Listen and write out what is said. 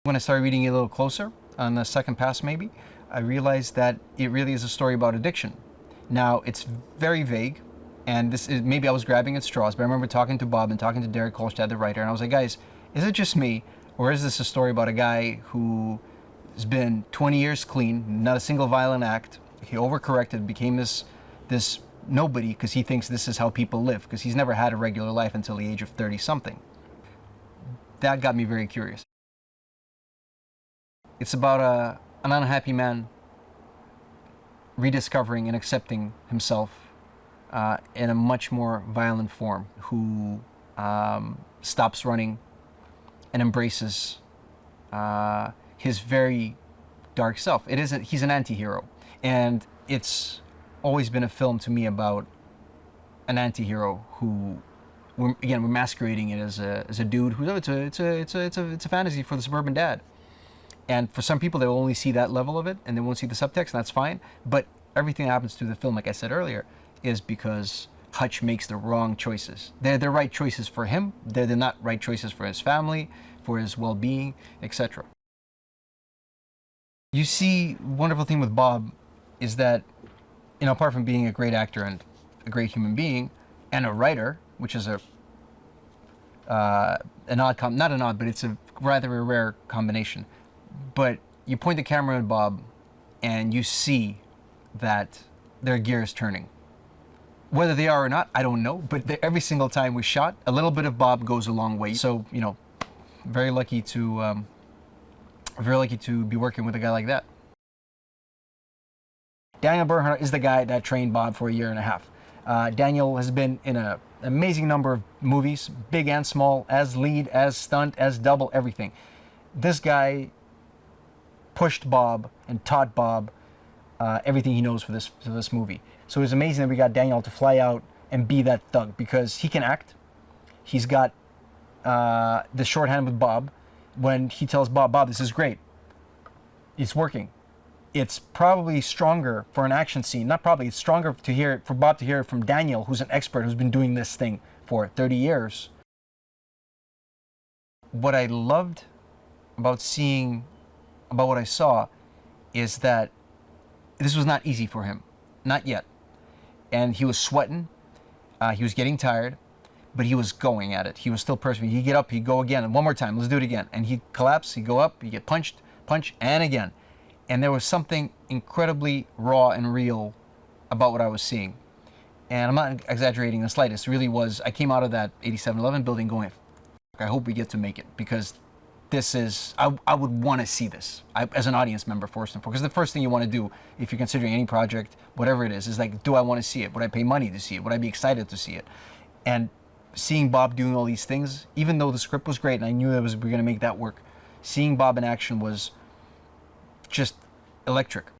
When I started reading it a little closer, on the second pass maybe, I realized that it really is a story about addiction. Now, it's very vague, and this is, maybe I was grabbing at straws, but I remember talking to Bob and talking to Derek Kolstad, the writer, and I was like, guys, is it just me, or is this a story about a guy who has been 20 years clean, not a single violent act, he overcorrected, became this nobody because he thinks this is how people live, because he's never had a regular life until the age of 30-something. That got me very curious. It's about an unhappy man rediscovering and accepting himself in a much more violent form, who stops running and embraces his very dark self. He's an anti-hero, and it's always been a film to me about an anti-hero who, we're masquerading it as a dude who, it's a fantasy for the suburban dad. And for some people, they will only see that level of it, and they won't see the subtext, and that's fine. But everything that happens through the film, like I said earlier, is because Hutch makes the wrong choices. They're the right choices for him. They're the not right choices for his family, for his well-being, etc. You see, wonderful thing with Bob is that, you know, apart from being a great actor and a great human being, and a writer, which is not an odd, but it's a rather a rare combination. But you point the camera at Bob, and you see that their gears turning. Whether they are or not, I don't know. But every single time we shot, a little bit of Bob goes a long way. So, you know, very lucky to be working with a guy like that. Daniel Bernhardt is the guy that trained Bob for 1.5 years. Daniel has been in an amazing number of movies, big and small, as lead, as stunt, as double, everything. This guy pushed Bob and taught Bob everything he knows for this movie. So it was amazing that we got Daniel to fly out and be that thug, because he can act. He's got the shorthand with Bob. When he tells Bob, this is great, it's working. It's probably stronger for an action scene. Not probably, it's stronger for Bob to hear it from Daniel, who's an expert, who's been doing this thing for 30 years. What I loved about what I saw is that this was not easy for him, not yet. And he was sweating, he was getting tired, but he was going at it. He was still persevering. He'd get up, he'd go again, and one more time, let's do it again. And he'd collapse, he'd go up, he'd get punched, and again. And there was something incredibly raw and real about what I was seeing. And I'm not exaggerating in the slightest. It really was, I came out of that 8711 building going, I hope we get to make it, because this is, I would want to see this as an audience member first and foremost. Because the first thing you want to do if you're considering any project, whatever it is like, do I want to see it? Would I pay money to see it? Would I be excited to see it? And seeing Bob doing all these things, even though the script was great and I knew we were going to make that work, seeing Bob in action was just electric.